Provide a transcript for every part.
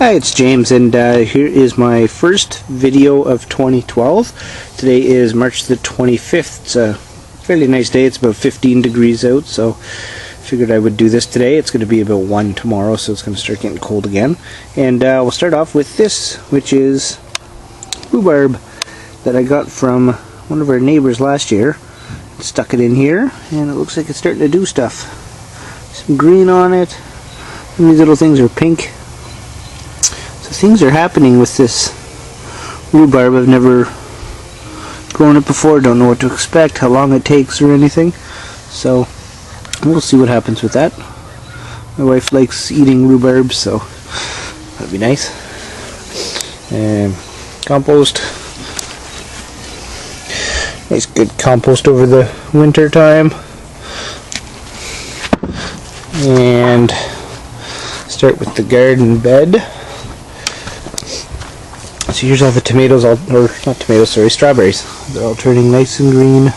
Hi, it's James, and here is my first video of 2012. Today is March the 25th. It's a fairly nice day. It's about 15 degrees out, so figured I would do this today. It's going to be about 1 tomorrow, so it's going to start getting cold again. And we'll start off with this, which is rhubarb that I got from one of our neighbors last year. Stuck it in here, and it looks like it's starting to do stuff. Some green on it, and these little things are pink. So things are happening with this rhubarb. I've never grown it before, don't know what to expect, how long it takes or anything. So we'll see what happens with that. My wife likes eating rhubarb, so that'd be nice. And compost. Nice good compost over the winter time. And start with the garden bed. So here's all the tomatoes, or not tomatoes, sorry, strawberries. They're all turning nice and green.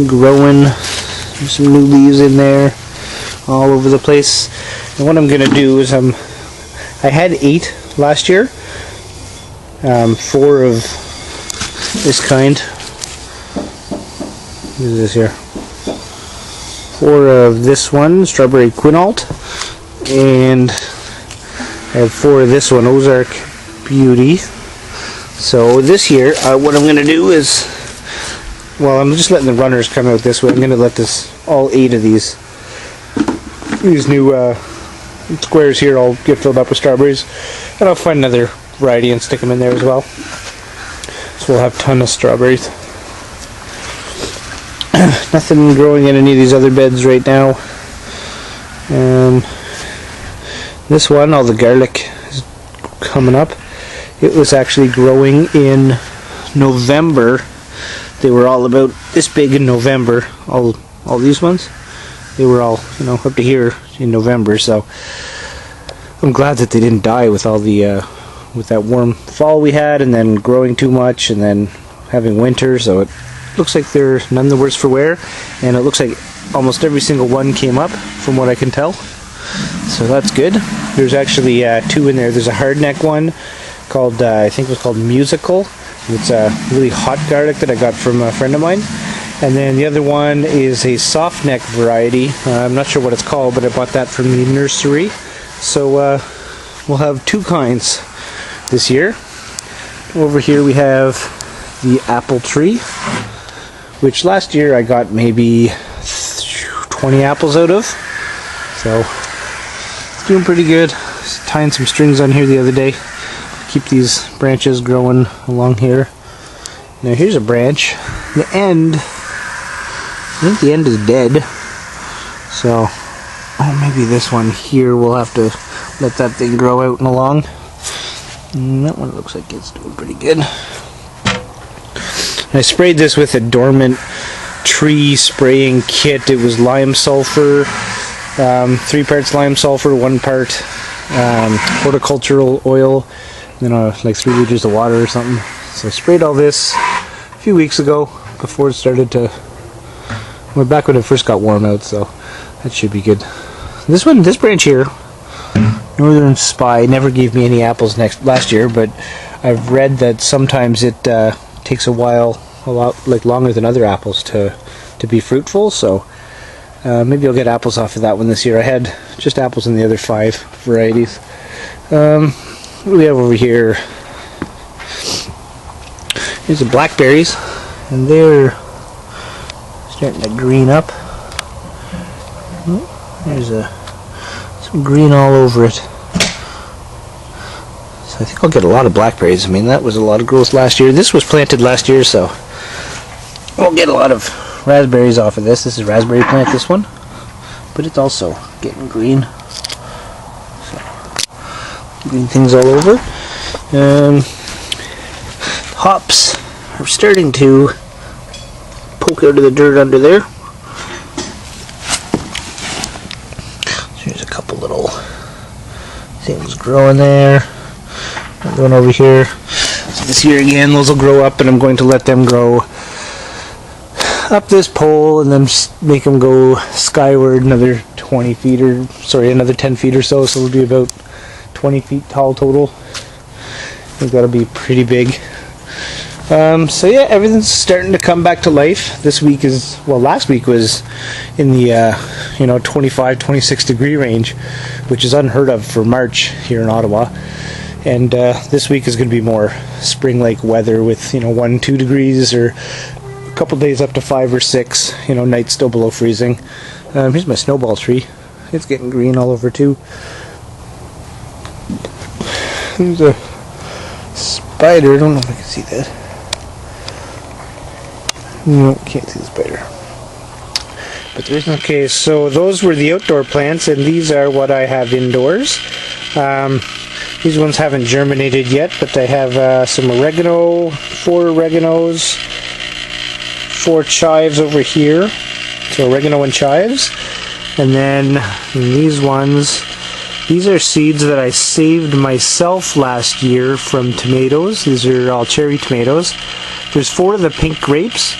Growing. There's some new leaves in there all over the place. And what I'm going to do is I had 8 last year. 4 of this kind. What is this here? 4 of this one, strawberry quinault, and I have 4 of this one, Ozark Beauty. So this year, what I'm going to do is, well, I'm just letting the runners come out this way. I'm going to let all 8 of these new squares here all get filled up with strawberries, and I'll find another variety and stick them in there as well. So we'll have a ton of strawberries. Nothing growing in any of these other beds right now. This one, all the garlic is coming up. It was actually growing in November. They were all about this big in November. All these ones, they were all, up to here in November. So I'm glad that they didn't die with all the with that warm fall we had, and then growing too much, and then having winter. So it looks like they're none the worse for wear, and it looks like almost every single one came up from what I can tell. So that's good. There's actually 2 in there. There's a hardneck one called, I think it was called Musical. It's a really hot garlic that I got from a friend of mine. And then the other one is a soft neck variety. I'm not sure what it's called, but I bought that from the nursery. So we'll have 2 kinds this year. Over here we have the apple tree, which last year I got maybe 20 apples out of. So it's doing pretty good. Just tying some strings on here the other day. Keep these branches growing along here. Now here's a branch. The end, I think the end is dead. So, maybe this one here, we'll have to let that thing grow out and along. And that one looks like it's doing pretty good. I sprayed this with a dormant tree spraying kit. It was lime sulfur, 3 parts lime sulfur, 1 part horticultural oil, and then like 3 liters of water or something. So I sprayed all this a few weeks ago before it started to, well, back when it first got warm out, so that should be good. This branch here, Northern Spy, never gave me any apples last year, but I've read that sometimes it takes a while, a lot longer than other apples to be fruitful. So maybe I'll get apples off of that one this year. I had just apples in the other 5 varieties. What do we have over here? Here's the blackberries, and they're starting to green up. There's some green all over it. So I think I'll get a lot of blackberries. I mean, that was a lot of growth last year. This was planted last year, so we'll get a lot of raspberries off of this. This is raspberry plant, this one, but it's also getting green. So green things all over. Hops are starting to poke out of the dirt under there. So here's a couple little things growing there. Another one over here. So this year again, those will grow up, and I'm going to let them grow up this pole and then make them go skyward another 20 feet or, sorry, another 10 feet or so. So it'll be about 20 feet tall total. They've got to be pretty big. So yeah, everything's starting to come back to life. This week is, well, last week was in the 25, 26 degree range, which is unheard of for March here in Ottawa. And this week is going to be more spring-like weather with 1-2 degrees, or a couple days up to 5 or 6. Nights still below freezing. Here's my snowball tree. It's getting green all over too. There's a spider. I don't know if I can see that. No, can't see the spider. But there's okay. So those were the outdoor plants, and these are what I have indoors. These ones haven't germinated yet, but I have some oregano, 4 oreganos, 4 chives over here. So oregano and chives. And then these ones, these are seeds that I saved myself last year from tomatoes. These are all cherry tomatoes. There's 4 of the pink grapes,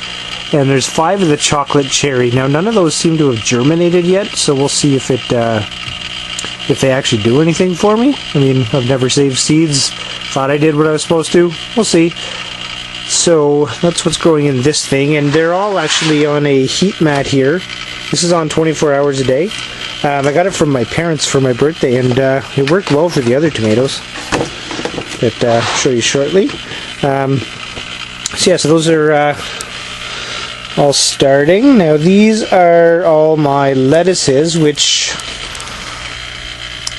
and there's 5 of the chocolate cherry. Now none of those seem to have germinated yet, so we'll see if they actually do anything for me. I mean, I've never saved seeds. Thought I did what I was supposed to. We'll see. So that's what's growing in this thing, and they're all actually on a heat mat here. This is on 24 hours a day. I got it from my parents for my birthday, and it worked well for the other tomatoes that I'll show you shortly. So those are all starting. Now these are all my lettuces, which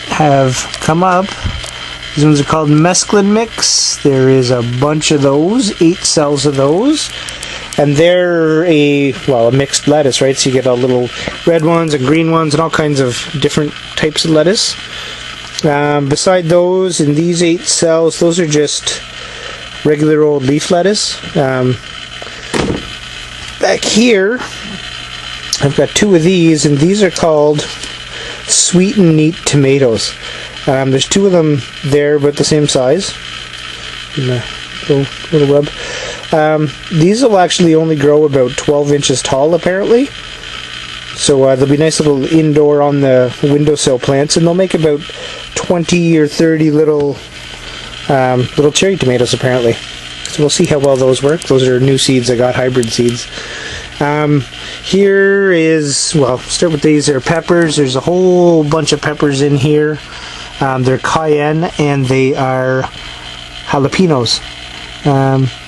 have come up. These ones are called mesclun mix. There is a bunch of those, 8 cells of those. And they're a mixed lettuce, right? So you get all little red ones and green ones and all kinds of different types of lettuce. Beside those, in these 8 cells, those are just regular old leaf lettuce. Back here, I've got 2 of these, and these are called sweet and neat tomatoes. There's 2 of them there, about the same size. Little rub. These will actually only grow about 12 inches tall, apparently. So they'll be nice little indoor on the windowsill plants, and they'll make about 20 or 30 little cherry tomatoes, apparently. So we'll see how well those work. Those are new seeds. I got hybrid seeds. Here is, start with these. They're peppers. There's a whole bunch of peppers in here. They're cayenne, and they are jalapenos.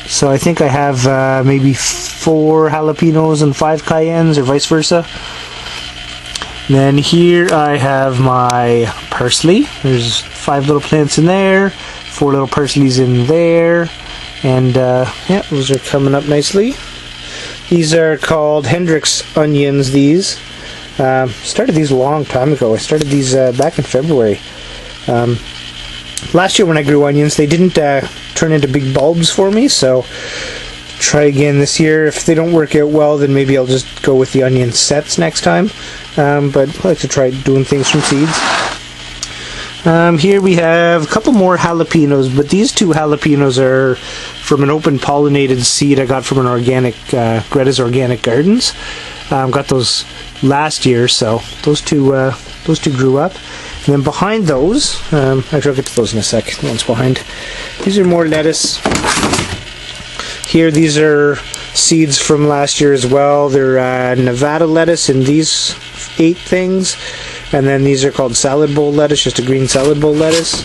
So I think I have maybe 4 jalapenos and 5 cayennes, or vice versa. And then here I have my parsley. There's 5 little plants in there, 4 little parsleys in there, and yeah, those are coming up nicely. These are called Hendrix onions. These started these a long time ago. I started these back in February. Last year when I grew onions, they didn't turn into big bulbs for me, so try again this year. If they don't work out well, then maybe I'll just go with the onion sets next time. But I like to try doing things from seeds. Here we have a couple more jalapenos, but these 2 jalapenos are from an open pollinated seed I got from an organic, Greta's Organic Gardens. Got those last year, so those two grew up. And then behind those, actually I'll get to those in a sec, the ones behind. These are more lettuce. Here, these are seeds from last year as well. They're Nevada lettuce in these 8 things. And then these are called salad bowl lettuce, just a green salad bowl lettuce.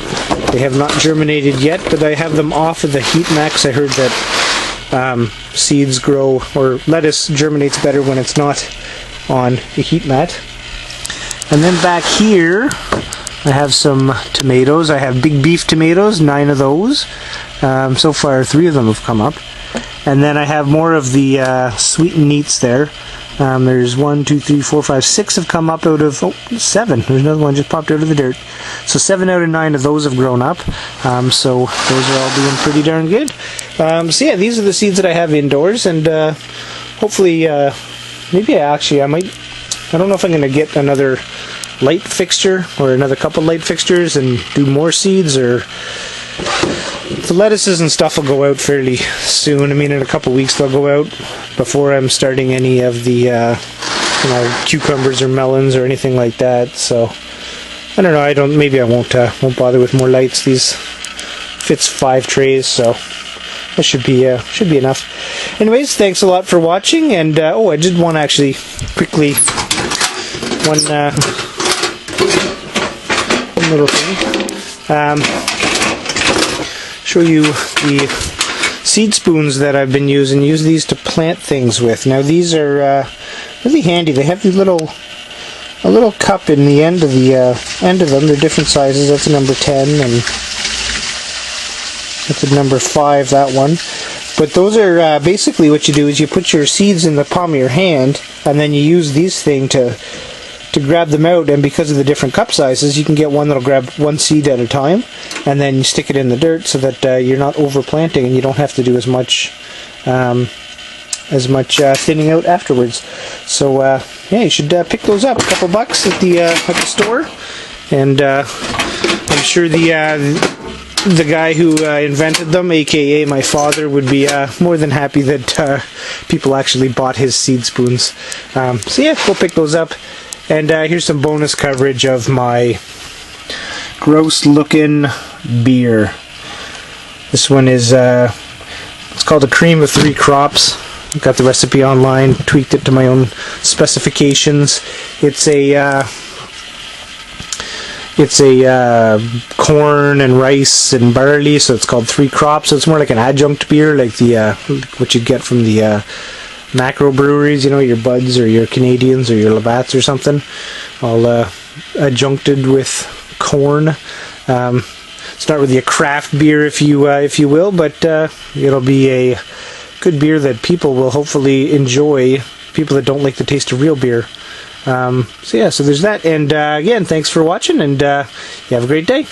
They have not germinated yet, but I have them off of the heat mat. I heard that seeds grow, or lettuce germinates better when it's not on the heat mat. And then back here, I have some tomatoes. I have big beef tomatoes, 9 of those. So far, 3 of them have come up. And then I have more of the sweet and neats there. There's 1, 2, 3, 4, 5, 6 have come up out of 7. There's another one just popped out of the dirt. So 7 out of 9 of those have grown up. So those are all doing pretty darn good. So yeah, these are the seeds that I have indoors, and hopefully, maybe I might. I don't know if I'm going to get another light fixture or another couple light fixtures and do more seeds, or the lettuces and stuff will go out fairly soon. I mean, in a couple weeks they'll go out before I'm starting any of the cucumbers or melons or anything like that. So I don't know. Maybe I won't bother with more lights. These fits 5 trays, so that should be enough. Anyways, thanks a lot for watching. And oh, I did want to actually quickly one little thing. Show you the seed spoons that I've been using. Use these to plant things with. Now these are really handy. They have these a little cup in the end of them. They're different sizes. That's a number 10, and that's a number 5. That one. But those are basically what you do is you put your seeds in the palm of your hand, and then you use these things to grab them out. And because of the different cup sizes, you can get one that'll grab one seed at a time, and then you stick it in the dirt so that you're not overplanting and you don't have to do as much thinning out afterwards. So yeah, you should pick those up. A couple bucks at the store, and I'm sure the guy who invented them, aka my father, would be more than happy that people actually bought his seed spoons. So yeah, go pick those up. And here's some bonus coverage of my gross looking beer. This one is it's called a cream of 3 crops. Got the recipe online, tweaked it to my own specifications. It's a corn and rice and barley, so it's called 3 crops. So it's more like an adjunct beer, like the what you get from the macro breweries, you know, your Buds or your Canadians or your Labatts or something, all adjuncted with corn. It's not really a craft beer, if you will, but it'll be a good beer that people will hopefully enjoy, people that don't like the taste of real beer. So yeah, so there's that, and again, thanks for watching, and you have a great day.